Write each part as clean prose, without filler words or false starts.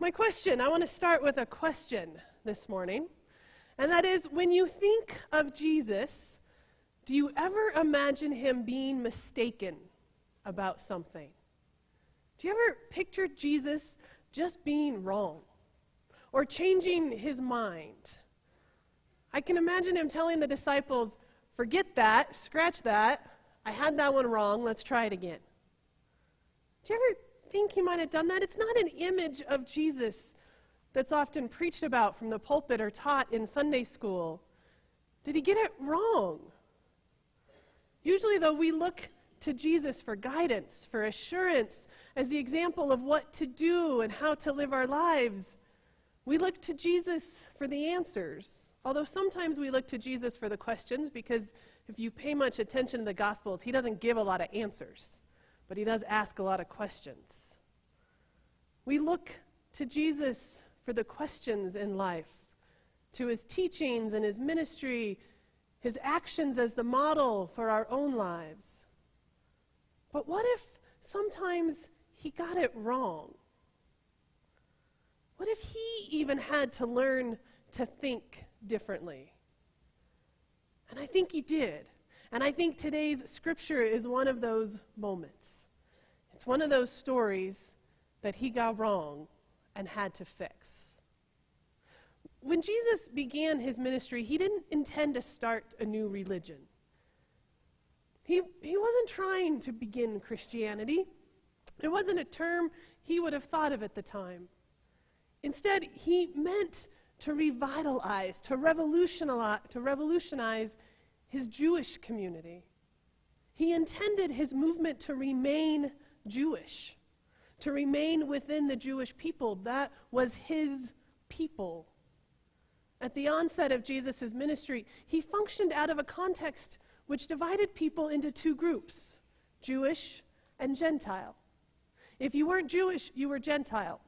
I want to start with a question this morning, and that is, when you think of Jesus, do you ever imagine him being mistaken about something? Do you ever picture Jesus just being wrong or changing his mind? I can imagine him telling the disciples, forget that, scratch that, I had that one wrong, let's try it again. Do you ever think he might have done that? It's not an image of Jesus that's often preached about from the pulpit or taught in Sunday school. Did he get it wrong? Usually, though, we look to Jesus for guidance, for assurance, as the example of what to do and how to live our lives. We look to Jesus for the answers, although sometimes we look to Jesus for the questions, because if you pay much attention to the Gospels, he doesn't give a lot of answers, but he does ask a lot of questions. We look to Jesus for the questions in life, to his teachings and his ministry, his actions as the model for our own lives. But what if sometimes he got it wrong? What if he even had to learn to think differently? And I think he did. And I think today's scripture is one of those moments. It's one of those stories that he got wrong and had to fix. When Jesus began his ministry, he didn't intend to start a new religion. He wasn't trying to begin Christianity. It wasn't a term he would have thought of at the time. Instead, he meant to revitalize, to revolutionize his Jewish community. He intended his movement to remain Jewish, to remain within the Jewish people. That was his people. At the onset of Jesus' ministry, he functioned out of a context which divided people into two groups, Jewish and Gentile. If you weren't Jewish, you were Gentile.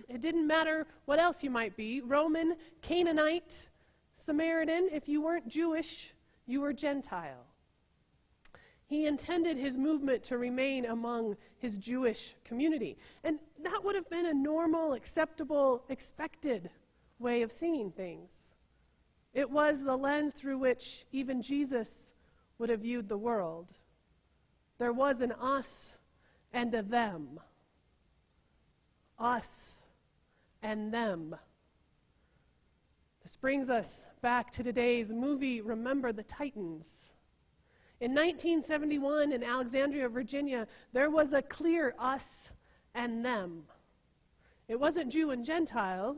It didn't matter what else you might be, Roman, Canaanite, Samaritan. If you weren't Jewish, you were Gentile. He intended his movement to remain among his Jewish community. And that would have been a normal, acceptable, expected way of seeing things. It was the lens through which even Jesus would have viewed the world. There was an us and a them. Us and them. This brings us back to today's movie, Remember the Titans. In 1971, in Alexandria, Virginia, there was a clear us and them. It wasn't Jew and Gentile,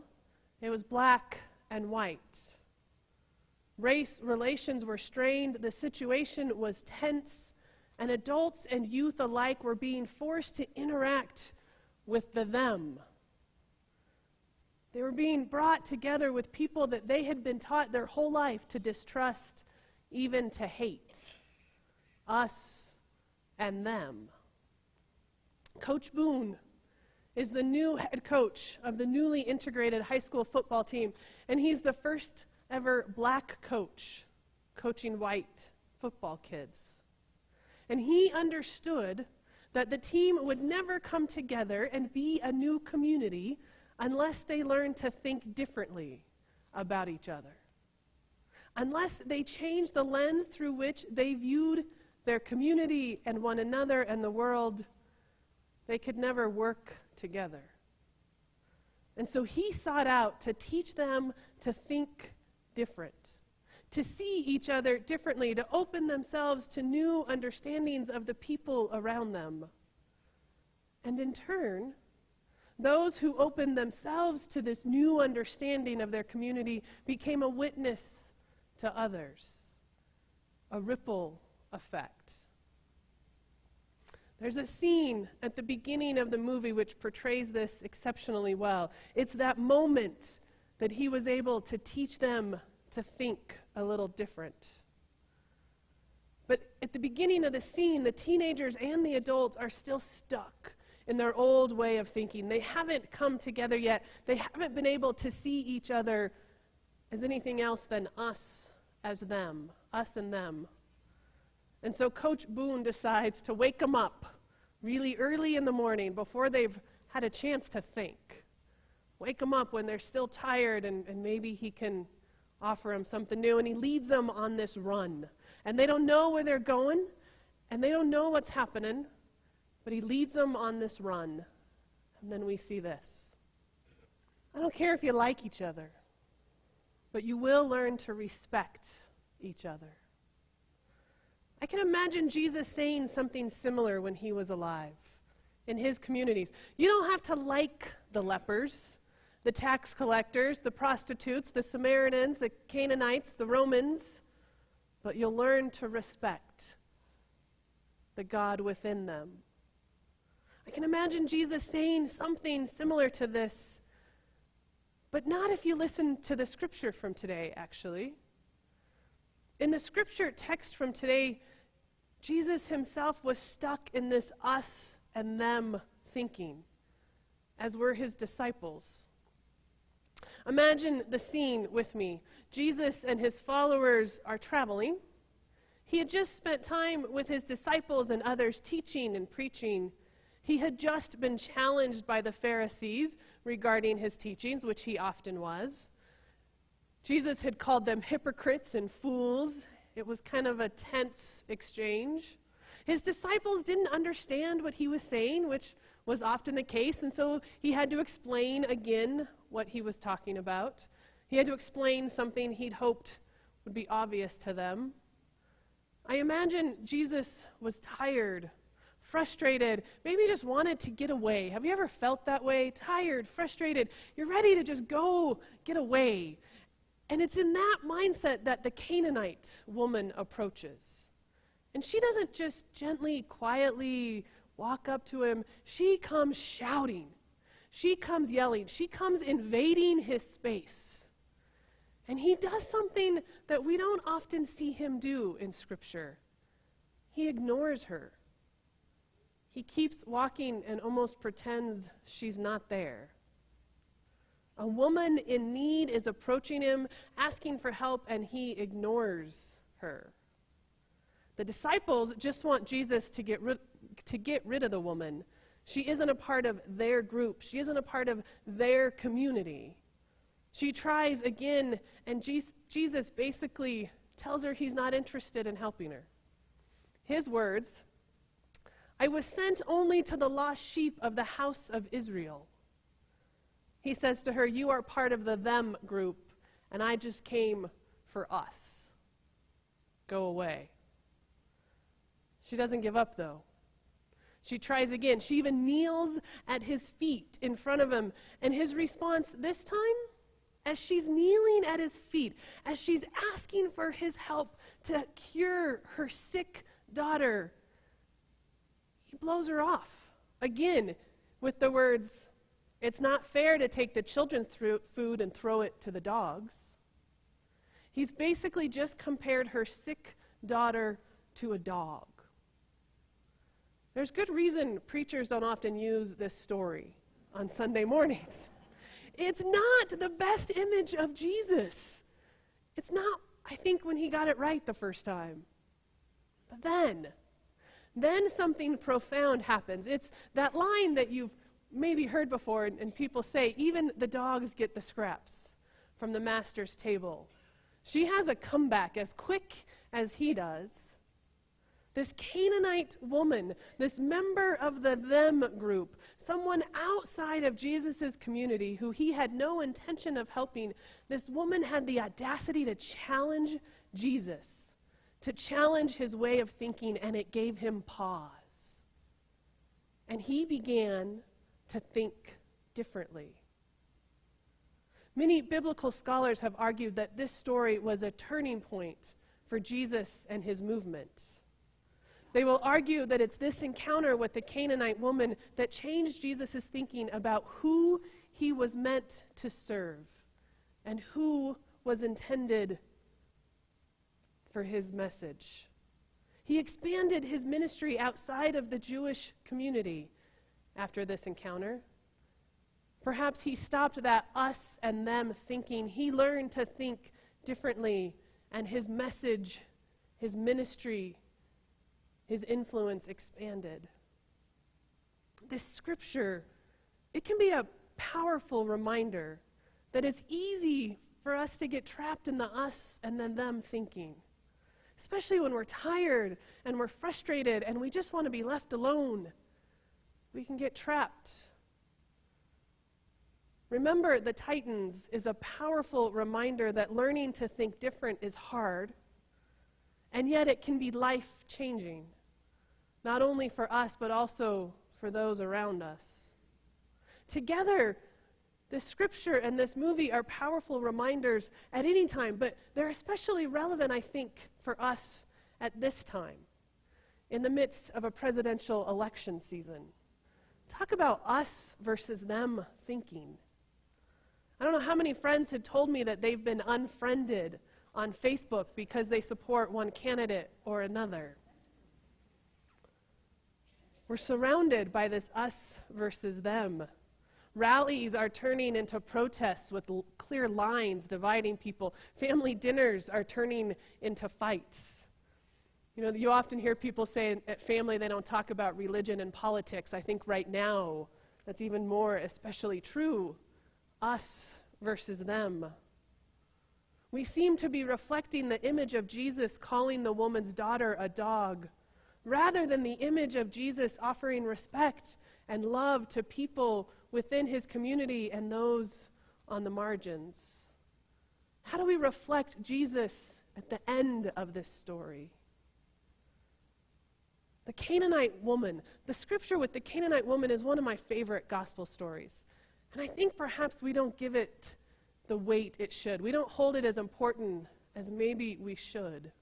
it was black and white. Race relations were strained, the situation was tense, and adults and youth alike were being forced to interact with the them. They were being brought together with people that they had been taught their whole life to distrust, even to hate. Us and them. Coach Boone is the new head coach of the newly integrated high school football team, and he's the first ever black coach coaching white football kids. And he understood that the team would never come together and be a new community unless they learned to think differently about each other. Unless they changed the lens through which they viewed their community and one another and the world, they could never work together. And so he sought out to teach them to think different, to see each other differently, to open themselves to new understandings of the people around them. And in turn, those who opened themselves to this new understanding of their community became a witness to others, a ripple effect. There's a scene at the beginning of the movie which portrays this exceptionally well. It's that moment that he was able to teach them to think a little different. But at the beginning of the scene, the teenagers and the adults are still stuck in their old way of thinking. They haven't come together yet. They haven't been able to see each other as anything else than us as them, us and them. And so Coach Boone decides to wake them up really early in the morning before they've had a chance to think. wake them up when they're still tired, and maybe he can offer them something new. And he leads them on this run. And they don't know where they're going, and they don't know what's happening, but he leads them on this run. And then we see this. I don't care if you like each other, but you will learn to respect each other. I can imagine Jesus saying something similar when he was alive in his communities. You don't have to like the lepers, the tax collectors, the prostitutes, the Samaritans, the Canaanites, the Romans, but you'll learn to respect the God within them. I can imagine Jesus saying something similar to this, but not if you listen to the scripture from today, actually. In the scripture text from today, Jesus himself was stuck in this us and them thinking, as were his disciples. Imagine the scene with me. Jesus and his followers are traveling. He had just spent time with his disciples and others teaching and preaching. He had just been challenged by the Pharisees regarding his teachings, which he often was. Jesus had called them hypocrites and fools. It was kind of a tense exchange. His disciples didn't understand what he was saying, which was often the case, and so he had to explain again what he was talking about. He had to explain something he'd hoped would be obvious to them. I imagine Jesus was tired, frustrated, maybe just wanted to get away. Have you ever felt that way? Tired, frustrated, you're ready to just go get away. And it's in that mindset that the Canaanite woman approaches. And she doesn't just gently, quietly walk up to him. She comes shouting. She comes yelling. She comes invading his space. And he does something that we don't often see him do in Scripture. He ignores her. He keeps walking and almost pretends she's not there. A woman in need is approaching him, asking for help, and he ignores her. The disciples just want Jesus to get rid of the woman. She isn't a part of their group. She isn't a part of their community. She tries again, and Jesus basically tells her he's not interested in helping her. His words, "I was sent only to the lost sheep of the house of Israel." He says to her, "You are part of the them group, and I just came for us. Go away." She doesn't give up, though. She tries again. She even kneels at his feet in front of him. And his response this time, as she's kneeling at his feet, as she's asking for his help to cure her sick daughter, he blows her off again with the words, "It's not fair to take the children's food and throw it to the dogs." He's basically just compared her sick daughter to a dog. There's good reason preachers don't often use this story on Sunday mornings. It's not the best image of Jesus. It's not, I think, when he got it right the first time. But then something profound happens. It's that line that you've maybe heard before, and people say, even the dogs get the scraps from the master's table. She has a comeback as quick as he does. This Canaanite woman, this member of the them group, someone outside of Jesus' community who he had no intention of helping, this woman had the audacity to challenge Jesus, to challenge his way of thinking, and it gave him pause. And he began to think differently. Many biblical scholars have argued that this story was a turning point for Jesus and his movement. They will argue that it's this encounter with the Canaanite woman that changed Jesus' thinking about who he was meant to serve and who was intended for his message. He expanded his ministry outside of the Jewish community after this encounter. Perhaps he stopped that us and them thinking. He learned to think differently, and his message, his ministry, his influence expanded. This scripture, it can be a powerful reminder that it's easy for us to get trapped in the us and then them thinking, especially when we're tired and we're frustrated and we just want to be left alone. We can get trapped. Remember the Titans is a powerful reminder that learning to think different is hard, and yet it can be life-changing, not only for us, but also for those around us. Together, this scripture and this movie are powerful reminders at any time, but they're especially relevant, I think, for us at this time, in the midst of a presidential election season. Talk about us versus them thinking. I don't know how many friends had told me that they've been unfriended on Facebook because they support one candidate or another. We're surrounded by this us versus them. Rallies are turning into protests with clear lines dividing people. Family dinners are turning into fights. You know, you often hear people say at family they don't talk about religion and politics. I think right now that's even more especially true. Us versus them. We seem to be reflecting the image of Jesus calling the woman's daughter a dog, rather than the image of Jesus offering respect and love to people within his community and those on the margins. How do we reflect Jesus at the end of this story? The Canaanite woman, the scripture with the Canaanite woman is one of my favorite gospel stories. And I think perhaps we don't give it the weight it should. We don't hold it as important as maybe we should.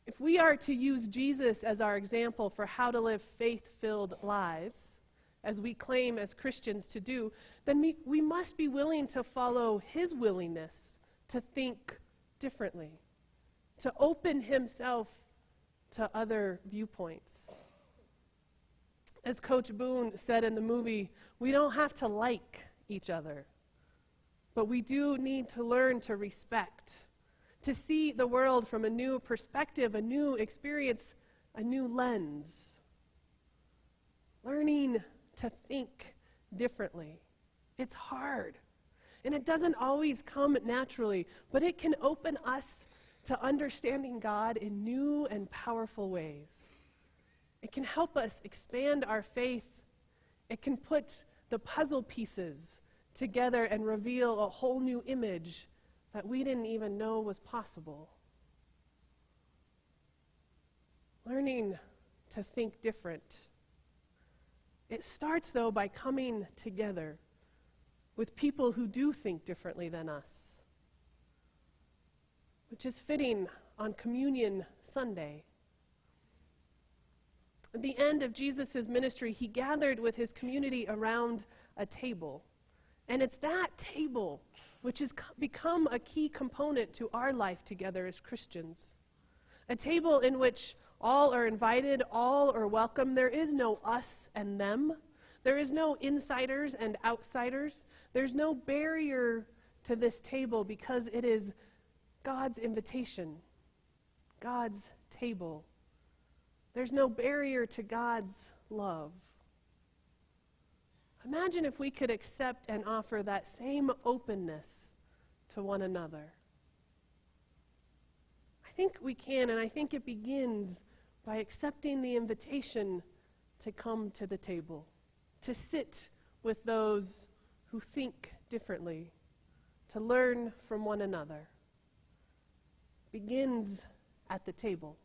If we are to use Jesus as our example for how to live faith-filled lives, as we claim as Christians to do, then we must be willing to follow his willingness to think differently, to open himself to other viewpoints. As Coach Boone said in the movie, we don't have to like each other, but we do need to learn to respect, to see the world from a new perspective, a new experience, a new lens. Learning to think differently. It's hard, and it doesn't always come naturally, but it can open us to understanding God in new and powerful ways. It can help us expand our faith. It can put the puzzle pieces together and reveal a whole new image that we didn't even know was possible. Learning to think different. It starts, though, by coming together with people who do think differently than us, which is fitting on Communion Sunday. At the end of Jesus' ministry, he gathered with his community around a table. And it's that table which has become a key component to our life together as Christians. A table in which all are invited, all are welcome. There is no us and them. There is no insiders and outsiders. There's no barrier to this table because it is God's invitation, God's table. There's no barrier to God's love. Imagine if we could accept and offer that same openness to one another. I think we can, and I think it begins by accepting the invitation to come to the table, to sit with those who think differently, to learn from one another. Begins at the table.